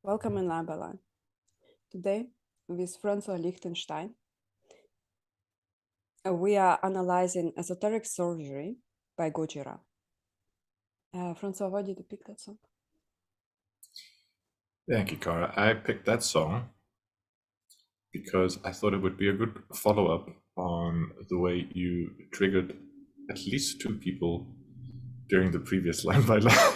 Welcome in Line. Today, with Francois Lichtenstein, we are analyzing Esoteric Surgery by Gojira. Francois, why did you pick that song? Thank you, Cara. I picked that song because I thought it would be a good follow-up on the way you triggered at least two people during the previous line by line.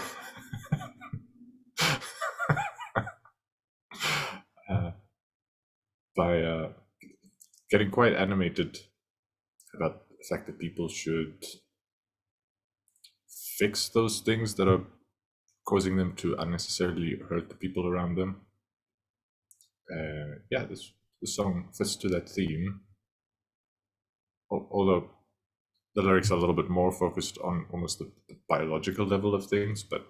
by getting quite animated about the fact that people should fix those things that are causing them to unnecessarily hurt the people around them. Yeah, this song fits to that theme, although the lyrics are a little bit more focused on almost the biological level of things, but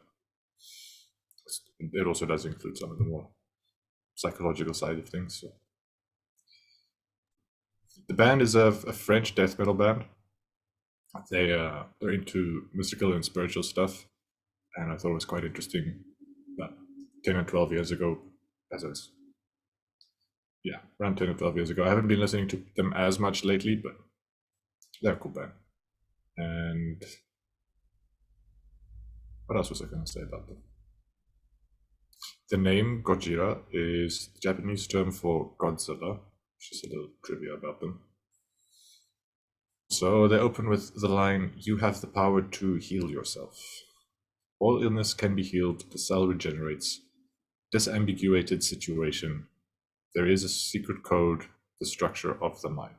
it also does include some of the more psychological side of things. So. The band is a French death metal band. They're into mystical and spiritual stuff, and I thought it was quite interesting about 10 or 12 years ago, around 10 or 12 years ago. I haven't been listening to them as much lately, but they're a cool band. And what else was I going to say about them? The name Gojira is the Japanese term for Godzilla. Just a little trivia about them. So they open with the line, "You have the power to heal yourself. All illness can be healed, the cell regenerates. Disambiguated situation. There is a secret code, the structure of the mind."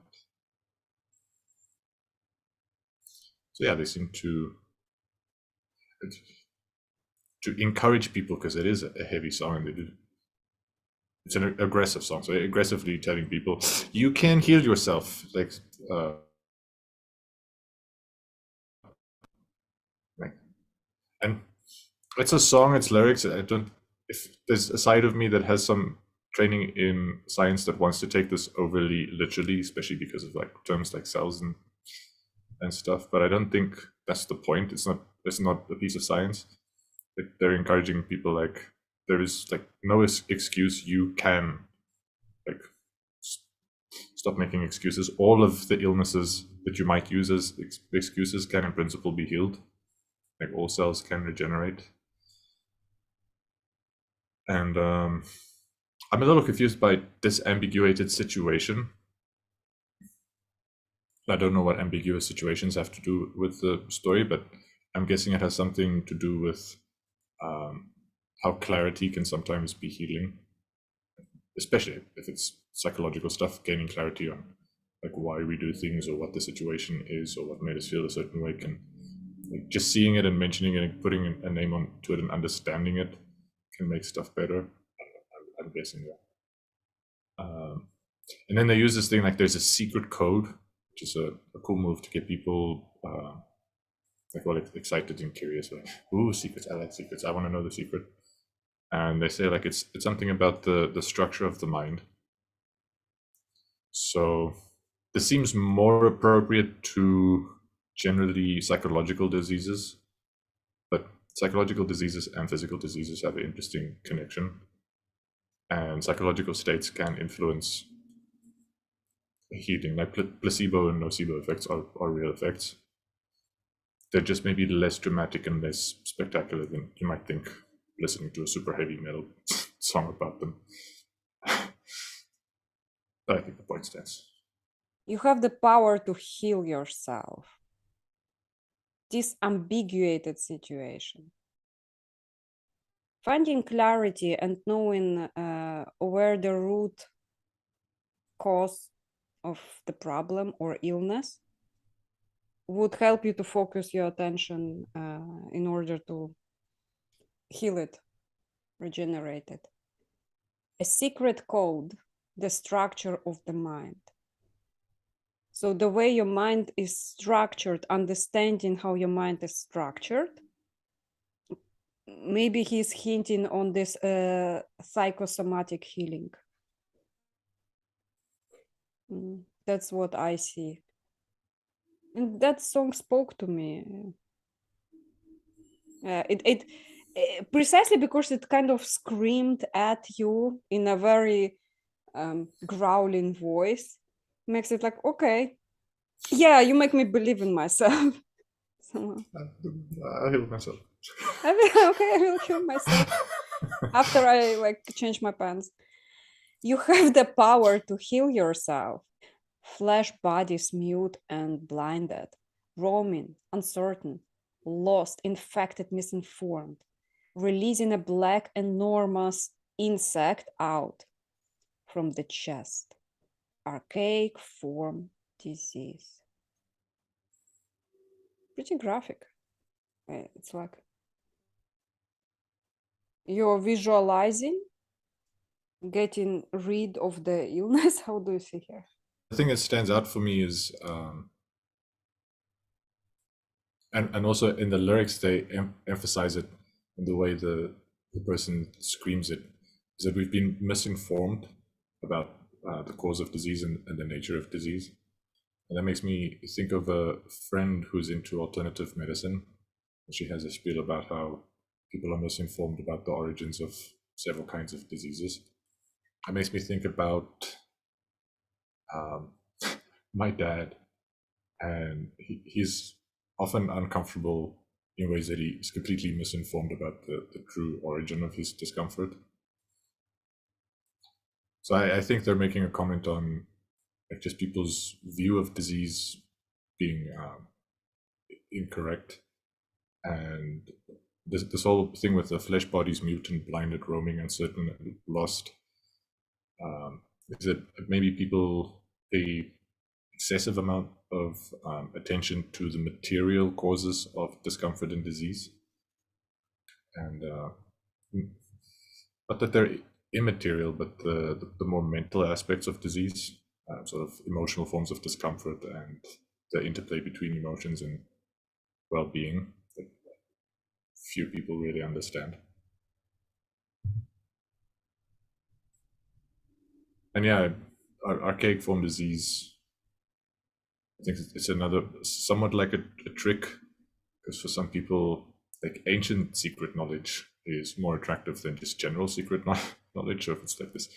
So yeah, they seem to encourage people, because it is a heavy song, and it's an aggressive song, so aggressively telling people you can heal yourself, and it's a song, it's lyrics. If there's a side of me that has some training in science that wants to take this overly literally, especially because of like terms like cells and stuff, but I don't think that's the point. It's not a piece of science. They're encouraging people, like, there is like no excuse. You can like stop making excuses. All of the illnesses that you might use as excuses can in principle be healed. Like, all cells can regenerate. And I'm a little confused by disambiguated situation. I don't know what ambiguous situations have to do with the story, but I'm guessing it has something to do with how clarity can sometimes be healing, especially if it's psychological stuff. Gaining clarity on like why we do things, or what the situation is, or what made us feel a certain way, can, like, just seeing it and mentioning it and putting a name onto it and understanding it can make stuff better. I'm guessing that. And then they use this thing like there's a secret code, which is a cool move to get people excited and curious. Like, ooh, secrets! I like secrets. I want to know the secret. And they say like it's something about the structure of the mind. So this seems more appropriate to generally psychological diseases, but psychological diseases and physical diseases have an interesting connection, and psychological states can influence healing. Like placebo and nocebo effects are real effects. They're just maybe less dramatic and less spectacular than you might think listening to a super heavy metal song about them. But I think the point stands. You have the power to heal yourself. Disambiguated situation. Finding clarity and knowing where the root cause of the problem or illness would help you to focus your attention in order to heal it, regenerate it. A secret code, the structure of the mind. So the way your mind is structured, understanding how your mind is structured, maybe he's hinting on this psychosomatic healing. That's what I see. And that song spoke to me. precisely because it kind of screamed at you in a very growling voice, makes it like, okay, yeah, you make me believe in myself. Somehow. I'll heal myself. Okay, I will heal myself after I like change my pants. You have the power to heal yourself. Flesh bodies mute and blinded, roaming, uncertain, lost, infected, misinformed, releasing a black enormous insect out from the chest. Archaic form disease. Pretty graphic. It's like you're visualizing getting rid of the illness. How do you see here? The thing that stands out for me is, and also in the lyrics, they emphasize it in the way the person screams it, is that we've been misinformed about the cause of disease and the nature of disease. And that makes me think of a friend who's into alternative medicine. She has a spiel about how people are misinformed about the origins of several kinds of diseases. It makes me think about my dad, and he's often uncomfortable in ways that he's completely misinformed about the true origin of his discomfort. So I think they're making a comment on like just people's view of disease being incorrect, and this whole thing with the flesh bodies mutant, blinded, roaming, uncertain, and lost, is that maybe people pay excessive amount of attention to the material causes of discomfort and disease, and not that they're immaterial, but the more mental aspects of disease, sort of emotional forms of discomfort and the interplay between emotions and well-being that few people really understand. And yeah, archaic form disease, I think it's another somewhat like a trick, because for some people, like ancient secret knowledge is more attractive than just general secret knowledge. So if it's like this,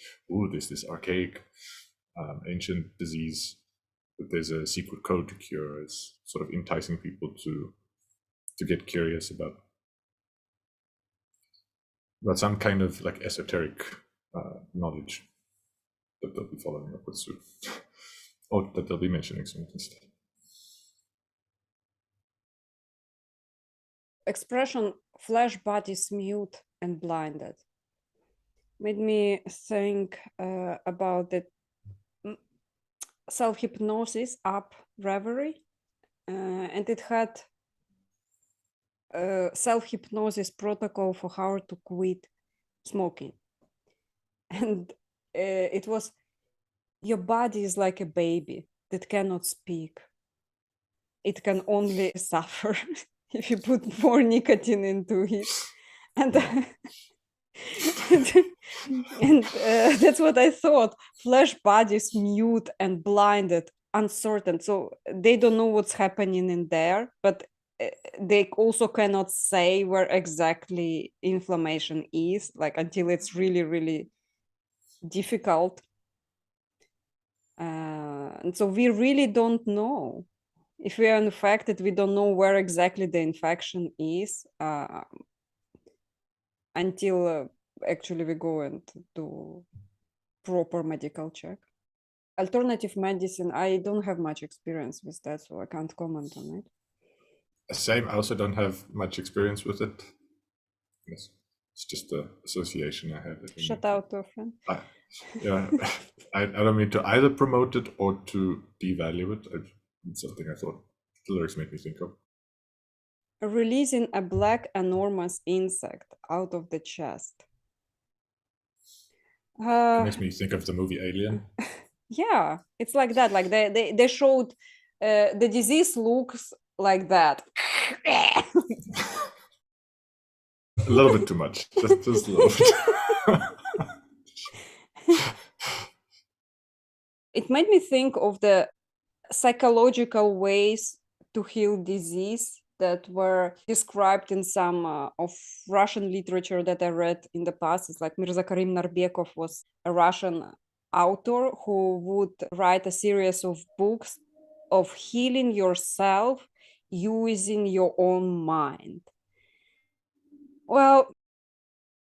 there's this archaic ancient disease, but there's a secret code to cure, is sort of enticing people to get curious about some kind of like esoteric knowledge that they'll be following up with soon, or that they'll be mentioning soon instead. Expression flesh bodies mute and blinded made me think about the self-hypnosis app Reverie, and it had a self-hypnosis protocol for how to quit smoking. And it was, your body is like a baby that cannot speak. It can only suffer if you put more nicotine into it. And and that's what I thought. Flesh bodies mute and blinded, uncertain. So they don't know what's happening in there, but they also cannot say where exactly inflammation is, like until it's really, really difficult. And so we really don't know. If we are infected, we don't know where exactly the infection is until actually we go and do proper medical check. Alternative medicine, I don't have much experience with that, so I can't comment on it. Same, I also don't have much experience with it. Yes, it's just the association I have. Shout out to a friend. Yeah, I don't mean to either promote it or to devalue it. It's something I thought the lyrics made me think of. Releasing a black enormous insect out of the chest. It makes me think of the movie Alien. Yeah, it's like that. Like they showed the disease looks like that. A little bit too much. Just a little bit. It made me think of the psychological ways to heal disease that were described in some of Russian literature that I read in the past. It's like Mirza Karim Narbekov was a Russian author who would write a series of books of healing yourself using your own mind. Well,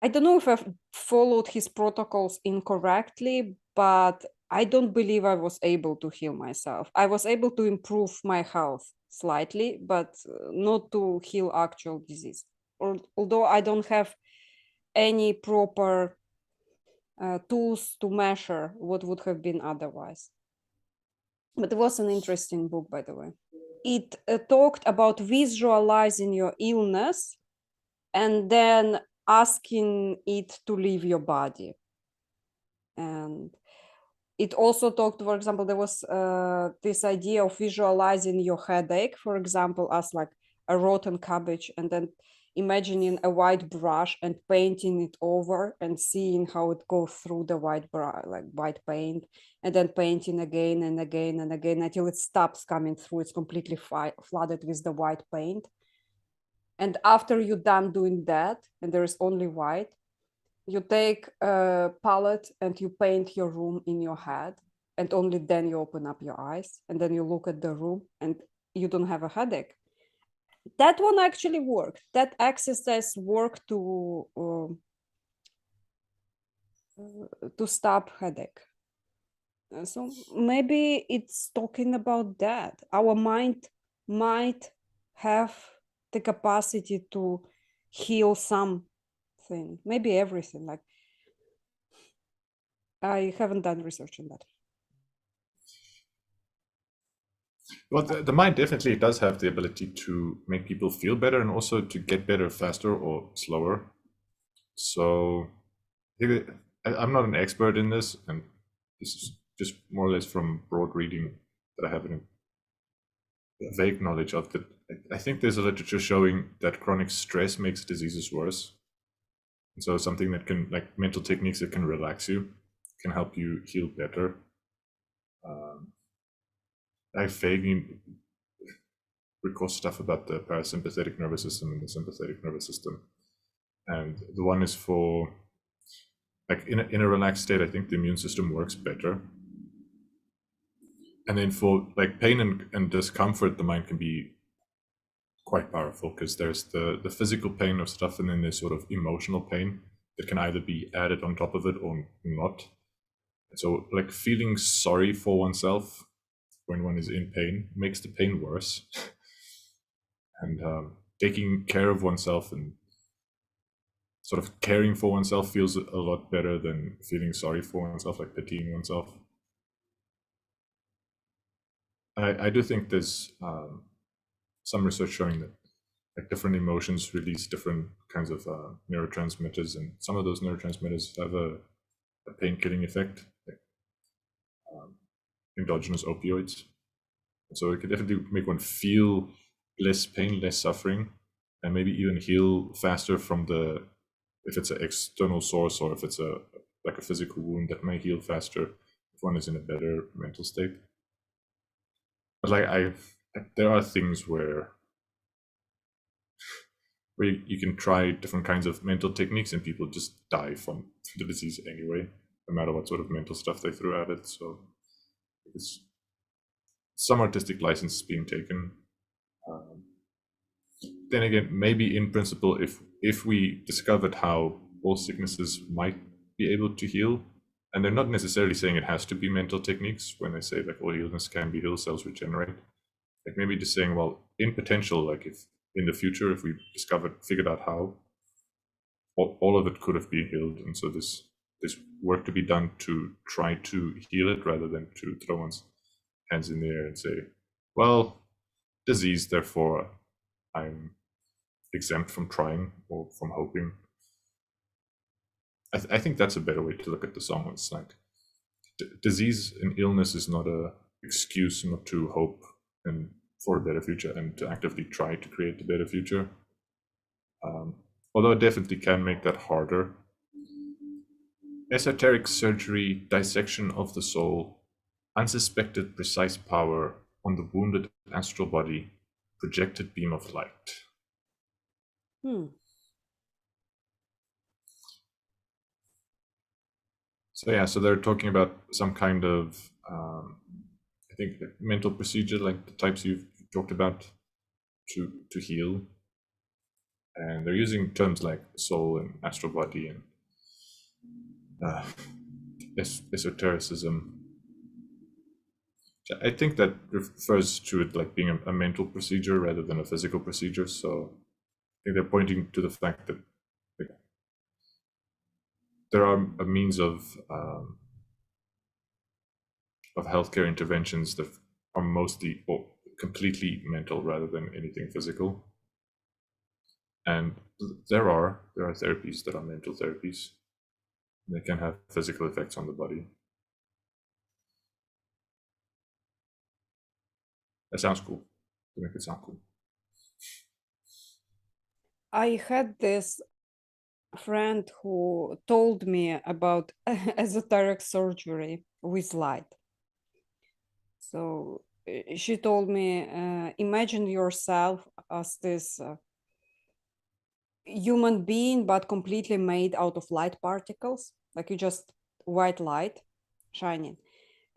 I don't know if I've followed his protocols incorrectly, but I don't believe I was able to heal myself. I was able to improve my health slightly, but not to heal actual disease. Although I don't have any proper tools to measure what would have been otherwise. But it was an interesting book, by the way. It talked about visualizing your illness and then asking it to leave your body. And it also talked, for example, there was this idea of visualizing your headache, for example, as like a rotten cabbage, and then imagining a white brush and painting it over and seeing how it goes through the white brush, like white paint, and then painting again and again and again until it stops coming through. It's completely flooded with the white paint. And after you're done doing that, and there is only white, you take a palette and you paint your room in your head, and only then you open up your eyes, and then you look at the room and you don't have a headache. That one actually worked. That exercise worked to stop headache. So maybe it's talking about that. Our mind might have the capacity to heal something, maybe everything. Like, I haven't done research on that. Well, the mind definitely does have the ability to make people feel better and also to get better faster or slower. So I'm not an expert in this, and this is just more or less from broad reading that I have a vague knowledge of. That I think there's a literature showing that chronic stress makes diseases worse. And so something that can, like mental techniques that can relax you, can help you heal better. I vaguely recall stuff about the parasympathetic nervous system and the sympathetic nervous system. And the one is for, like in a relaxed state, I think the immune system works better. And then for like pain and discomfort, the mind can be quite powerful because there's the physical pain of stuff, and then there's sort of emotional pain that can either be added on top of it or not. So like feeling sorry for oneself when one is in pain makes the pain worse. And taking care of oneself and sort of caring for oneself feels a lot better than feeling sorry for oneself, like pitying oneself. I do think there's some research showing that like different emotions release different kinds of neurotransmitters, and some of those neurotransmitters have a pain-killing effect, like endogenous opioids. And so it can definitely make one feel less pain, less suffering, and maybe even heal faster from if it's an external source or if it's like a physical wound, that may heal faster if one is in a better mental state. But like there are things where you can try different kinds of mental techniques and people just die from the disease anyway, no matter what sort of mental stuff they threw at it. So it's some artistic license is being taken. Then again, maybe in principle, if we discovered how all sicknesses might be able to heal, and they're not necessarily saying it has to be mental techniques when they say like all illness can be healed, cells regenerate. Like maybe just saying, well, in potential, like if in the future, if we figured out how, all of it could have been healed. And so there's work to be done to try to heal it rather than to throw one's hands in the air and say, well, disease, therefore I'm exempt from trying or from hoping. I think that's a better way to look at the song. It's like disease and illness is not an excuse not to hope and for a better future and to actively try to create a better future. Although it definitely can make that harder. Esoteric surgery, dissection of the soul, unsuspected precise power on the wounded astral body, projected beam of light. So yeah, so they're talking about some kind of, I think, mental procedure, like the types you've talked about, to heal. And they're using terms like soul and astral body and esotericism. I think that refers to it like being a mental procedure rather than a physical procedure. So I think they're pointing to the fact that there are a means of healthcare interventions that are mostly or completely mental rather than anything physical. And there are therapies that are mental therapies. They can have physical effects on the body. That sounds cool. To make it sound cool. I had this friend who told me about esoteric surgery with light. So she told me, imagine yourself as this human being, but completely made out of light particles, like you just white light shining.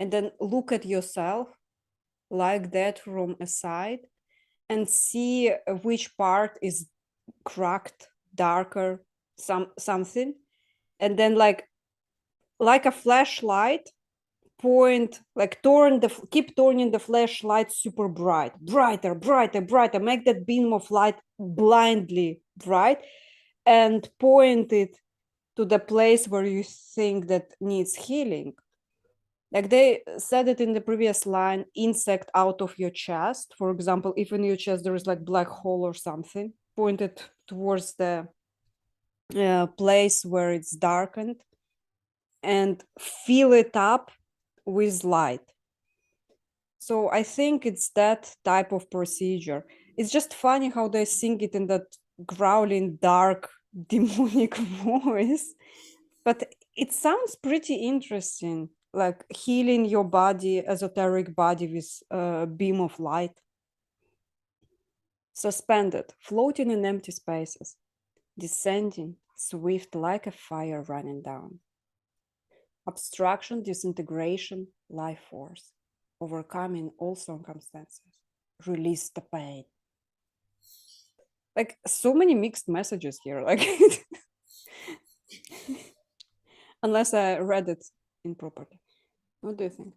And then look at yourself like that from a side and see which part is cracked, darker, something. And then like a flashlight, point, like keep turning the flashlight super brighter, make that beam of light blindly bright, and point it to the place where you think that needs healing. Like they said it in the previous line, insect out of your chest. For example, if in your chest there is like black hole or something, point it towards the place where it's darkened and fill it up with light. So I think it's that type of procedure. It's just funny how they sing it in that growling, dark, demonic voice, but it sounds pretty interesting, like healing your body, esoteric body, with a beam of light. Suspended, floating in empty spaces, descending, swift like a fire running down. Obstruction, disintegration, life force, overcoming all circumstances, release the pain. Like so many mixed messages here, like unless I read it improperly. What do you think?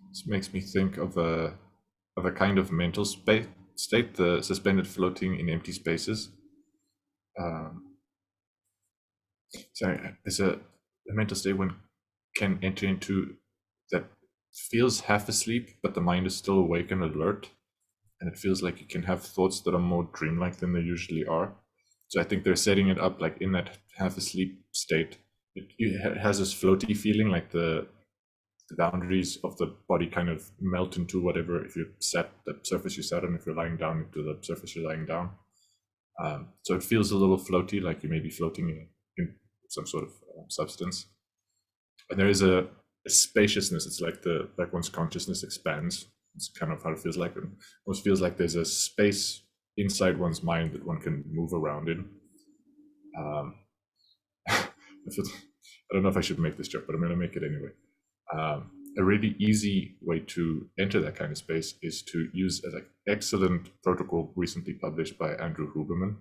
This makes me think of a kind of mental state, the suspended floating in empty spaces. Sorry, it's a mental state one can enter into that feels half asleep, but the mind is still awake and alert. And it feels like you can have thoughts that are more dreamlike than they usually are. So I think they're setting it up like in that half asleep state. It has this floaty feeling, like the boundaries of the body kind of melt into whatever, if you set the surface you sat on, if you're lying down, into the surface you're lying down. So it feels a little floaty, like you may be floating in some sort of substance. And there is a spaciousness. It's like one's consciousness expands. It's kind of how it feels like. It almost feels like there's a space inside one's mind that one can move around in. I don't know if I should make this joke, but I'm going to make it anyway. A really easy way to enter that kind of space is to use an excellent protocol recently published by Andrew Huberman.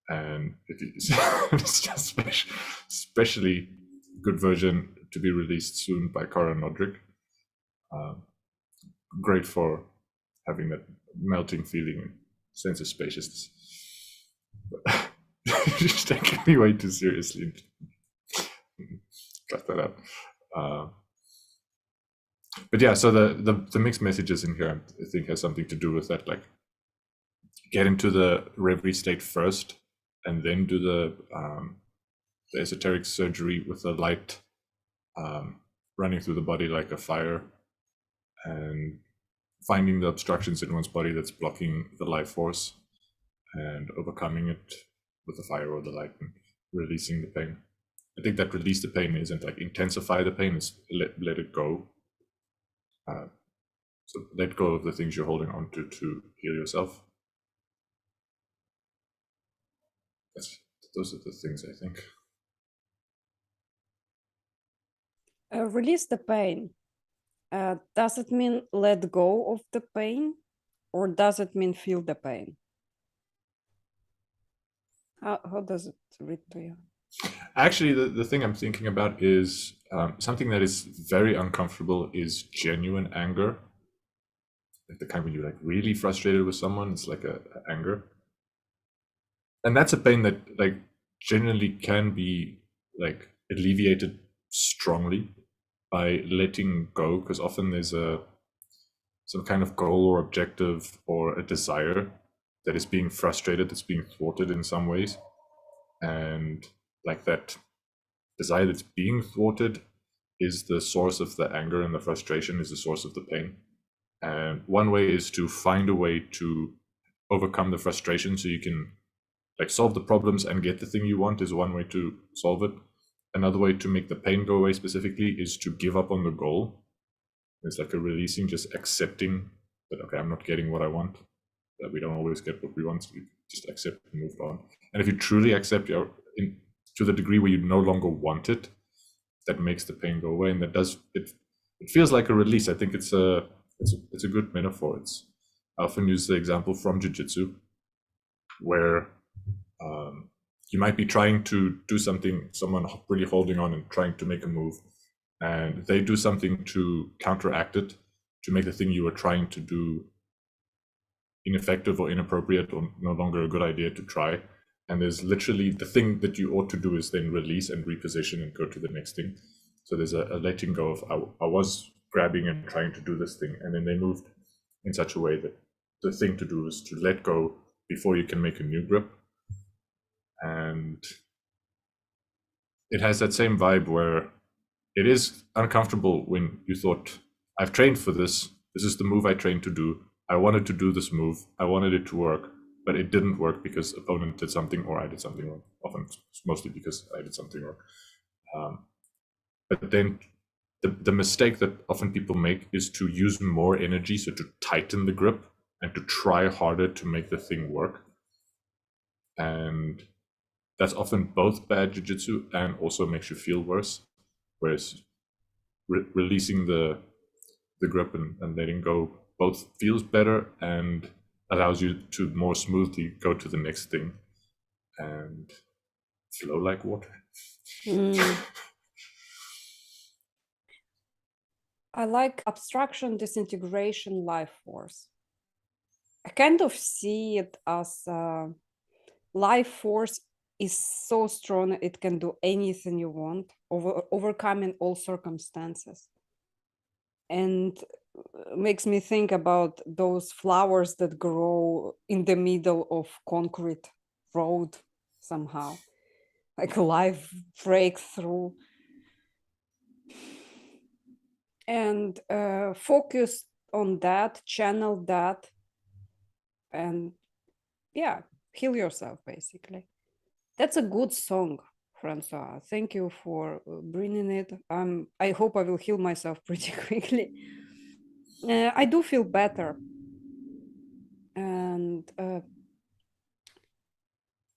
And it's just especially good version to be released soon by Cara Nodrik. Great for having that melting feeling and sense of spaciousness. You're taking me way too seriously. Cut that out. But yeah, so the mixed messages in here, I think, has something to do with that. Like, get into the reverie state first, and then do the esoteric surgery with the light running through the body like a fire, and finding the obstructions in one's body that's blocking the life force, and overcoming it with the fire or the light, and releasing the pain. I think that release the pain isn't like intensify the pain, it's let it go. So let go of the things you're holding on to heal yourself. Those are the things I think. Release the pain. Does it mean let go of the pain, or does it mean feel the pain? How does it read to you? Actually, the thing I'm thinking about is something that is very uncomfortable is genuine anger. Like the kind when you're like really frustrated with someone, it's like a anger. And that's a pain that like genuinely can be like alleviated strongly by letting go, because often there's some kind of goal or objective or a desire that is being frustrated, that's being thwarted in some ways. And like that desire that's being thwarted is the source of the anger, and the frustration is the source of the pain. And one way is to find a way to overcome the frustration so you can like solve the problems and get the thing you want is one way to solve it. Another way to make the pain go away specifically is to give up on the goal. It's like a releasing, just accepting that, okay, I'm not getting what I want, that we don't always get what we want, so you just accept and move on. And if you truly accept to the degree where you no longer want it, that makes the pain go away, and that does it feels like a release. I think it's a good metaphor. I often use the example from jiu-jitsu where you might be trying to do something, someone really holding on and trying to make a move, and they do something to counteract it, to make the thing you were trying to do ineffective or inappropriate or no longer a good idea to try. And there's literally the thing that you ought to do is then release and reposition and go to the next thing. So there's a letting go of I was grabbing and trying to do this thing, and then they moved in such a way that the thing to do is to let go before you can make a new grip. And it has that same vibe where it is uncomfortable when you thought, I've trained for this. This is the move I trained to do. I wanted to do this move. I wanted it to work, but it didn't work because opponent did something or I did something wrong. Often, mostly because I did something wrong. But then the mistake that often people make is to use more energy, so to tighten the grip and to try harder to make the thing work. And that's often both bad jiu-jitsu and also makes you feel worse. Whereas releasing the grip and letting go both feels better and allows you to more smoothly go to the next thing and flow like water. I like obstruction, disintegration, life force. I kind of see it as life force is so strong it can do anything you want, overcoming all circumstances. And makes me think about those flowers that grow in the middle of concrete road somehow, like life breaks through. And focus on that, channel that, and yeah, heal yourself, basically. That's a good song, Francois. Thank you for bringing it. I hope I will heal myself pretty quickly. I do feel better. And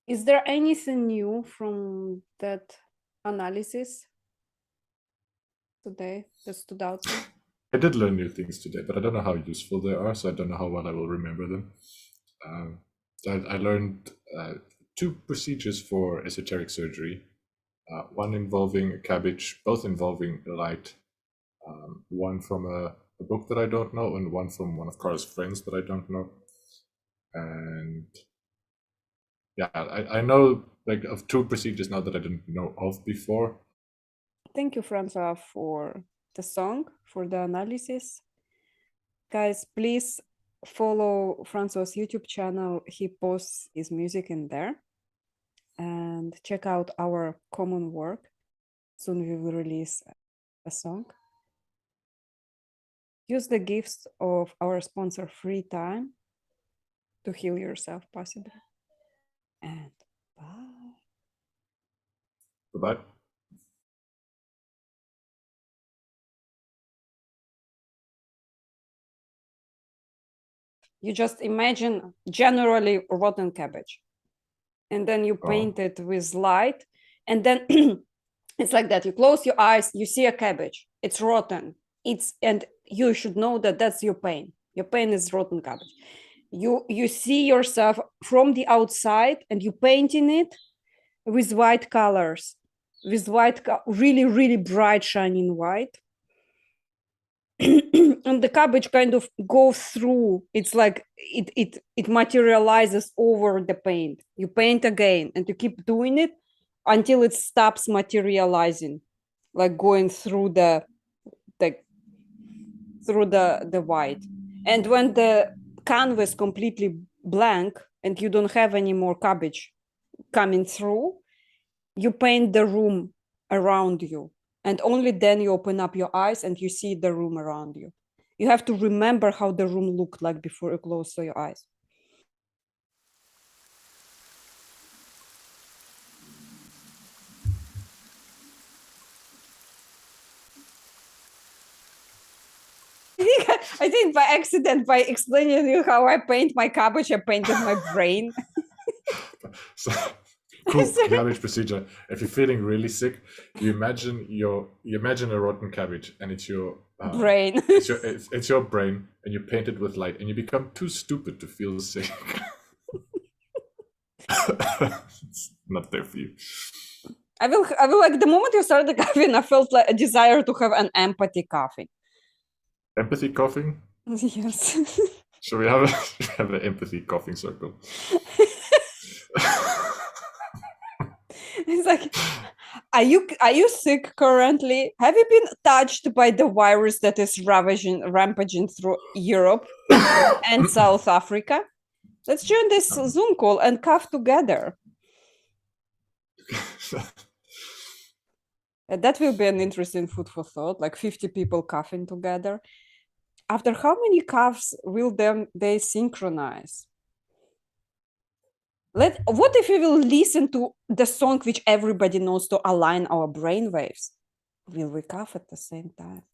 is there anything new from that analysis today that stood out to you? I did learn new things today, but I don't know how useful they are, so I don't know how well I will remember them. I learned 2 procedures for esoteric surgery, one involving a cabbage, both involving light, one from a book that I don't know, and one from one of Carl's friends that I don't know. And yeah, I know like of 2 procedures now that I didn't know of before. Thank you, Francois, for the song, for the analysis. Guys, please follow Francois' YouTube channel. He posts his music in there. And check out our common work. Soon we will release a song. Use the gifts of our sponsor Free Time to heal yourself possibly. And bye. Goodbye. You just imagine generally rotten cabbage. And then you paint it with light. And then it's like that. You close your eyes, you see a cabbage. It's rotten. And you should know that that's your pain. Your pain is rotten cabbage. You see yourself from the outside and you painting it with white colors, with really, really bright, shining white. And the cabbage kind of goes through. It's like it materializes over the paint. You paint again and you keep doing it until it stops materializing, like going through the white. And when the canvas completely blank and you don't have any more cabbage coming through, you paint the room around you, and only then you open up your eyes and you see the room around you. You have to remember how the room looked like before you close your eyes. I think by accident, by explaining you how I paint my cabbage, I painted my brain. So, cool cabbage procedure. If you're feeling really sick, you imagine a rotten cabbage, and it's your brain. It's your brain, and you paint it with light, and you become too stupid to feel sick. It's not there for you. I will like the moment you started coughing, I felt like a desire to have an empathy coughing. Empathy coughing? Yes. So we have an empathy coughing circle. It's like, are you sick currently? Have you been touched by the virus that is rampaging through Europe and South Africa? Let's join this Zoom call and cough together. That will be an interesting food for thought, like 50 people coughing together. After how many coughs will they synchronize? What if we will listen to the song which everybody knows to align our brain waves? Will we cough at the same time?